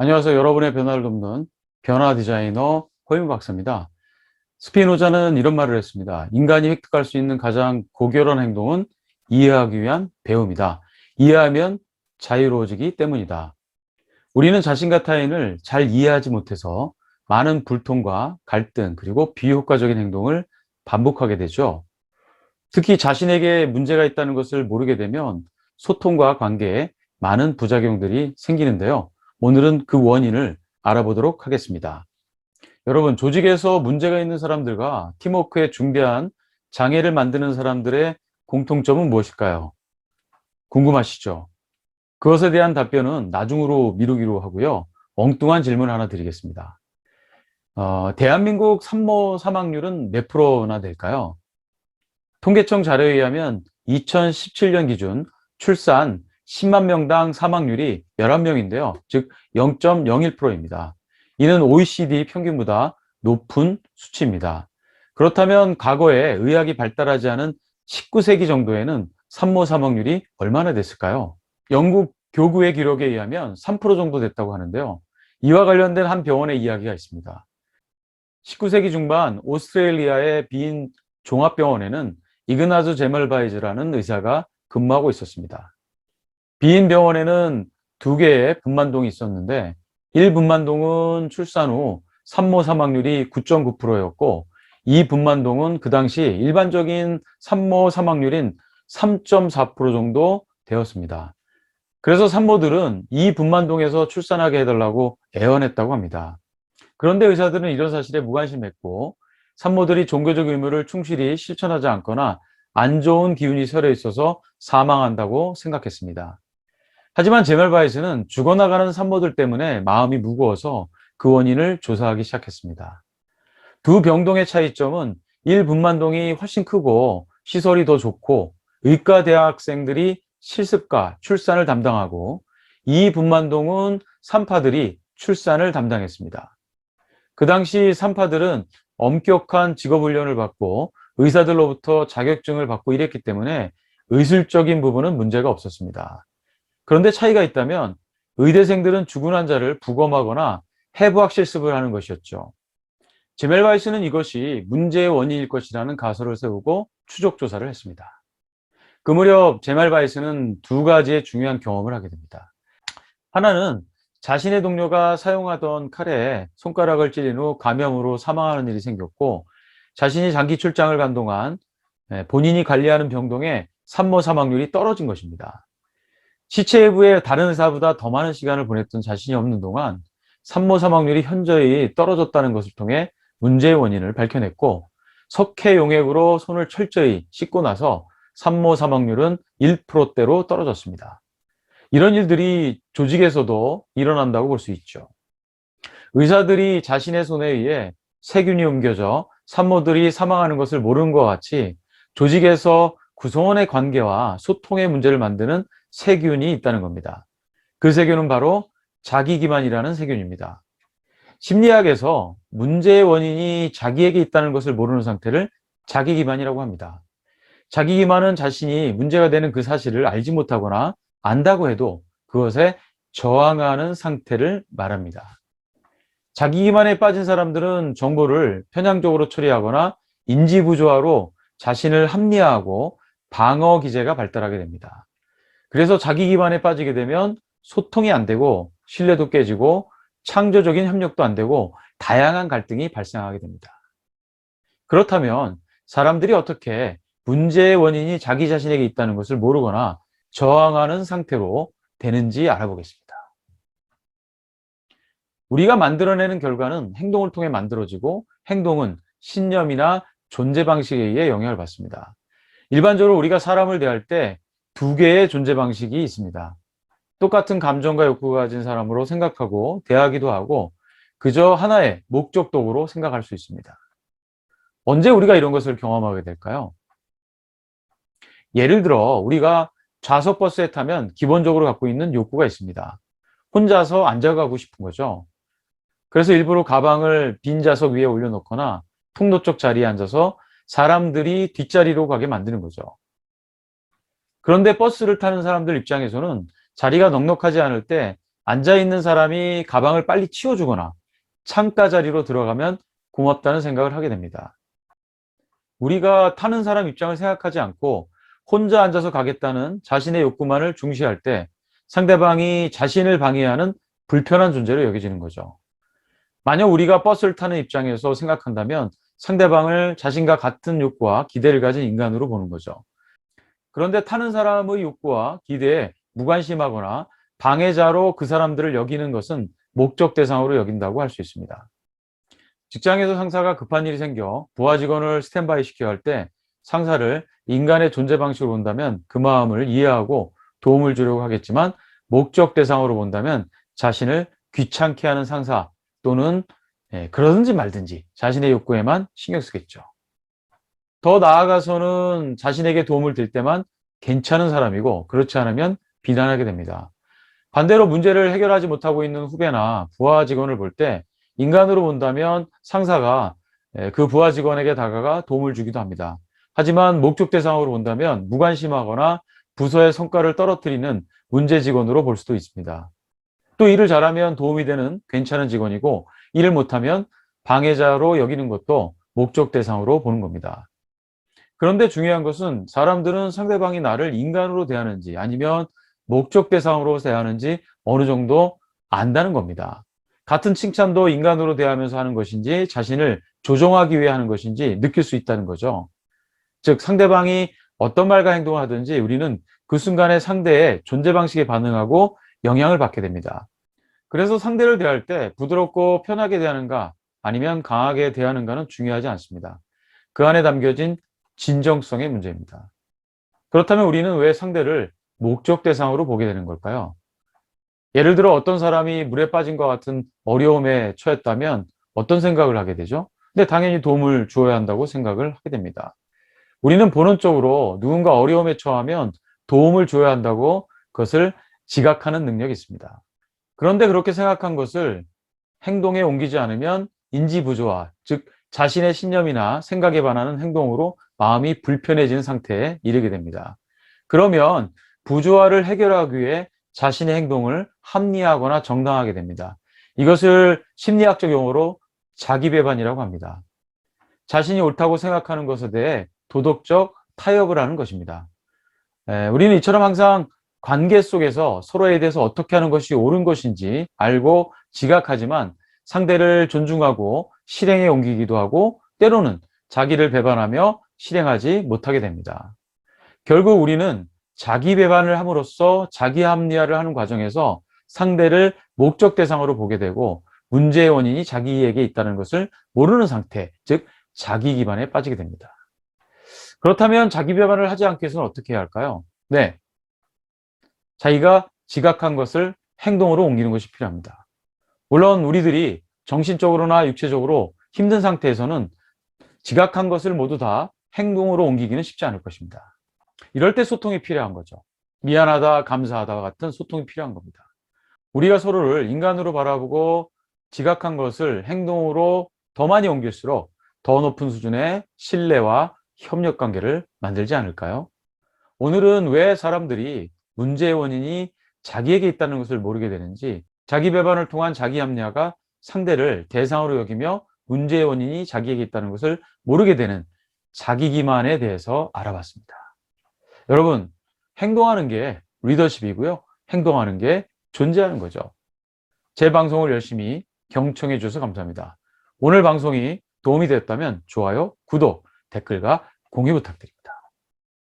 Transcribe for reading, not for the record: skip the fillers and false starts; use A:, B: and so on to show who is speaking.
A: 안녕하세요. 여러분의 변화를 돕는 변화 디자이너 허윤 박사입니다. 스피노자는 이런 말을 했습니다. 인간이 획득할 수 있는 가장 고결한 행동은 이해하기 위한 배움이다. 이해하면 자유로워지기 때문이다. 우리는 자신과 타인을 잘 이해하지 못해서 많은 불통과 갈등 그리고 비효과적인 행동을 반복하게 되죠. 특히 자신에게 문제가 있다는 것을 모르게 되면 소통과 관계에 많은 부작용들이 생기는데요. 오늘은 그 원인을 알아보도록 하겠습니다. 여러분, 조직에서 문제가 있는 사람들과 팀워크에 중대한 장애를 만드는 사람들의 공통점은 무엇일까요? 궁금하시죠? 그것에 대한 답변은 나중으로 미루기로 하고요. 엉뚱한 질문 하나 드리겠습니다. 대한민국 산모 사망률은 몇 프로나 될까요? 통계청 자료에 의하면 2017년 기준 출산 10만 명당 사망률이 11명인데요. 즉 0.01%입니다. 이는 OECD 평균보다 높은 수치입니다. 그렇다면 과거에 의학이 발달하지 않은 19세기 정도에는 산모 사망률이 얼마나 됐을까요? 영국 교구의 기록에 의하면 3% 정도 됐다고 하는데요. 이와 관련된 한 병원의 이야기가 있습니다. 19세기 중반 오스트레일리아의 빈 종합병원에는 이그나즈 제멀바이즈라는 의사가 근무하고 있었습니다. 빈 병원에는 두 개의 분만동이 있었는데 1분만동은 출산 후 산모 사망률이 9.9%였고 2분만동은 그 당시 일반적인 산모 사망률인 3.4% 정도 되었습니다. 그래서 산모들은 2분만동에서 출산하게 해달라고 애원했다고 합니다. 그런데 의사들은 이런 사실에 무관심했고 산모들이 종교적 의무를 충실히 실천하지 않거나 안 좋은 기운이 서려 있어서 사망한다고 생각했습니다. 하지만 제멜바이스는 죽어나가는 산모들 때문에 마음이 무거워서 그 원인을 조사하기 시작했습니다. 두 병동의 차이점은 1분만동이 훨씬 크고 시설이 더 좋고 의과 대학생들이 실습과 출산을 담당하고 2분만동은 산파들이 출산을 담당했습니다. 그 당시 산파들은 엄격한 직업훈련을 받고 의사들로부터 자격증을 받고 일했기 때문에 의술적인 부분은 문제가 없었습니다. 그런데 차이가 있다면 의대생들은 죽은 환자를 부검하거나 해부학 실습을 하는 것이었죠. 제멜바이스는 이것이 문제의 원인일 것이라는 가설을 세우고 추적 조사를 했습니다. 그 무렵 제멜바이스는 두 가지의 중요한 경험을 하게 됩니다. 하나는 자신의 동료가 사용하던 칼에 손가락을 찔린 후 감염으로 사망하는 일이 생겼고 자신이 장기 출장을 간 동안 본인이 관리하는 병동의 산모 사망률이 떨어진 것입니다. 시체 외부에 다른 의사보다 더 많은 시간을 보냈던 자신이 없는 동안 산모 사망률이 현저히 떨어졌다는 것을 통해 문제의 원인을 밝혀냈고 석회 용액으로 손을 철저히 씻고 나서 산모 사망률은 1%대로 떨어졌습니다. 이런 일들이 조직에서도 일어난다고 볼 수 있죠. 의사들이 자신의 손에 의해 세균이 옮겨져 산모들이 사망하는 것을 모르는 것 같이 조직에서 구성원의 관계와 소통의 문제를 만드는 세균이 있다는 겁니다. 그 세균은 바로 자기기만이라는 세균입니다. 심리학에서 문제의 원인이 자기에게 있다는 것을 모르는 상태를 자기기만이라고 합니다. 자기기만은 자신이 문제가 되는 그 사실을 알지 못하거나 안다고 해도 그것에 저항하는 상태를 말합니다. 자기 기만에 빠진 사람들은 정보를 편향적으로 처리하거나 인지부조화로 자신을 합리화하고 방어 기제가 발달하게 됩니다. 그래서 자기 기만에 빠지게 되면 소통이 안 되고 신뢰도 깨지고 창조적인 협력도 안 되고 다양한 갈등이 발생하게 됩니다. 그렇다면 사람들이 어떻게 문제의 원인이 자기 자신에게 있다는 것을 모르거나 저항하는 상태로 되는지 알아보겠습니다. 우리가 만들어내는 결과는 행동을 통해 만들어지고 행동은 신념이나 존재 방식에 의해 영향을 받습니다. 일반적으로 우리가 사람을 대할 때 두 개의 존재 방식이 있습니다. 똑같은 감정과 욕구가 가진 사람으로 생각하고 대하기도 하고 그저 하나의 목적도구로 생각할 수 있습니다. 언제 우리가 이런 것을 경험하게 될까요? 예를 들어 우리가 좌석 버스에 타면 기본적으로 갖고 있는 욕구가 있습니다. 혼자서 앉아가고 싶은 거죠. 그래서 일부러 가방을 빈 좌석 위에 올려놓거나 통로 쪽 자리에 앉아서 사람들이 뒷자리로 가게 만드는 거죠. 그런데 버스를 타는 사람들 입장에서는 자리가 넉넉하지 않을 때 앉아있는 사람이 가방을 빨리 치워주거나 창가 자리로 들어가면 고맙다는 생각을 하게 됩니다. 우리가 타는 사람 입장을 생각하지 않고 혼자 앉아서 가겠다는 자신의 욕구만을 중시할 때 상대방이 자신을 방해하는 불편한 존재로 여겨지는 거죠. 만약 우리가 버스를 타는 입장에서 생각한다면 상대방을 자신과 같은 욕구와 기대를 가진 인간으로 보는 거죠. 그런데 타는 사람의 욕구와 기대에 무관심하거나 방해자로 그 사람들을 여기는 것은 목적 대상으로 여긴다고 할 수 있습니다. 직장에서 상사가 급한 일이 생겨 부하 직원을 스탠바이 시켜야 할 때 상사를 인간의 존재 방식으로 본다면 그 마음을 이해하고 도움을 주려고 하겠지만, 목적 대상으로 본다면 자신을 귀찮게 하는 상사 또는 그러든지 말든지 자신의 욕구에만 신경 쓰겠죠. 더 나아가서는 자신에게 도움을 줄 때만 괜찮은 사람이고, 그렇지 않으면 비난하게 됩니다. 반대로 문제를 해결하지 못하고 있는 후배나 부하 직원을 볼 때 인간으로 본다면 상사가 그 부하 직원에게 다가가 도움을 주기도 합니다. 하지만 목적 대상으로 본다면 무관심하거나 부서의 성과를 떨어뜨리는 문제 직원으로 볼 수도 있습니다. 또 일을 잘하면 도움이 되는 괜찮은 직원이고, 일을 못하면 방해자로 여기는 것도 목적 대상으로 보는 겁니다. 그런데 중요한 것은 사람들은 상대방이 나를 인간으로 대하는지 아니면 목적 대상으로 대하는지 어느 정도 안다는 겁니다. 같은 칭찬도 인간으로 대하면서 하는 것인지 자신을 조종하기 위해 하는 것인지 느낄 수 있다는 거죠. 즉, 상대방이 어떤 말과 행동을 하든지 우리는 그 순간에 상대의 존재 방식에 반응하고 영향을 받게 됩니다. 그래서 상대를 대할 때 부드럽고 편하게 대하는가 아니면 강하게 대하는가는 중요하지 않습니다. 그 안에 담겨진 진정성의 문제입니다. 그렇다면 우리는 왜 상대를 목적 대상으로 보게 되는 걸까요? 예를 들어 어떤 사람이 물에 빠진 것 같은 어려움에 처했다면 어떤 생각을 하게 되죠? 근데 당연히 도움을 주어야 한다고 생각을 하게 됩니다. 우리는 본능적으로 누군가 어려움에 처하면 도움을 줘야 한다고 그것을 지각하는 능력이 있습니다. 그런데 그렇게 생각한 것을 행동에 옮기지 않으면 인지부조화, 즉 자신의 신념이나 생각에 반하는 행동으로 마음이 불편해지는 상태에 이르게 됩니다. 그러면 부조화를 해결하기 위해 자신의 행동을 합리화하거나 정당하게 됩니다. 이것을 심리학적 용어로 자기배반이라고 합니다. 자신이 옳다고 생각하는 것에 대해 도덕적 타협을 하는 것입니다. 우리는 이처럼 항상 관계 속에서 서로에 대해서 어떻게 하는 것이 옳은 것인지 알고 지각하지만 상대를 존중하고 실행에 옮기기도 하고 때로는 자기를 배반하며 실행하지 못하게 됩니다. 결국 우리는 자기 배반을 함으로써 자기 합리화를 하는 과정에서 상대를 목적 대상으로 보게 되고 문제의 원인이 자기에게 있다는 것을 모르는 상태, 즉 자기 기반에 빠지게 됩니다. 그렇다면 자기 배반을 하지 않기 위해서는 어떻게 해야 할까요? 네, 자기가 지각한 것을 행동으로 옮기는 것이 필요합니다. 물론 우리들이 정신적으로나 육체적으로 힘든 상태에서는 지각한 것을 모두 다 행동으로 옮기기는 쉽지 않을 것입니다. 이럴 때 소통이 필요한 거죠. 미안하다, 감사하다와 같은 소통이 필요한 겁니다. 우리가 서로를 인간으로 바라보고 지각한 것을 행동으로 더 많이 옮길수록 더 높은 수준의 신뢰와 협력 관계를 만들지 않을까요? 오늘은 왜 사람들이 문제의 원인이 자기에게 있다는 것을 모르게 되는지, 자기 배반을 통한 자기 합리화가 상대를 대상으로 여기며 문제의 원인이 자기에게 있다는 것을 모르게 되는 자기 기만에 대해서 알아봤습니다. 여러분, 행동하는 게 리더십이고요. 행동하는 게 존재하는 거죠. 제 방송을 열심히 경청해 주셔서 감사합니다. 오늘 방송이 도움이 되었다면 좋아요, 구독, 댓글과 공유 부탁드립니다.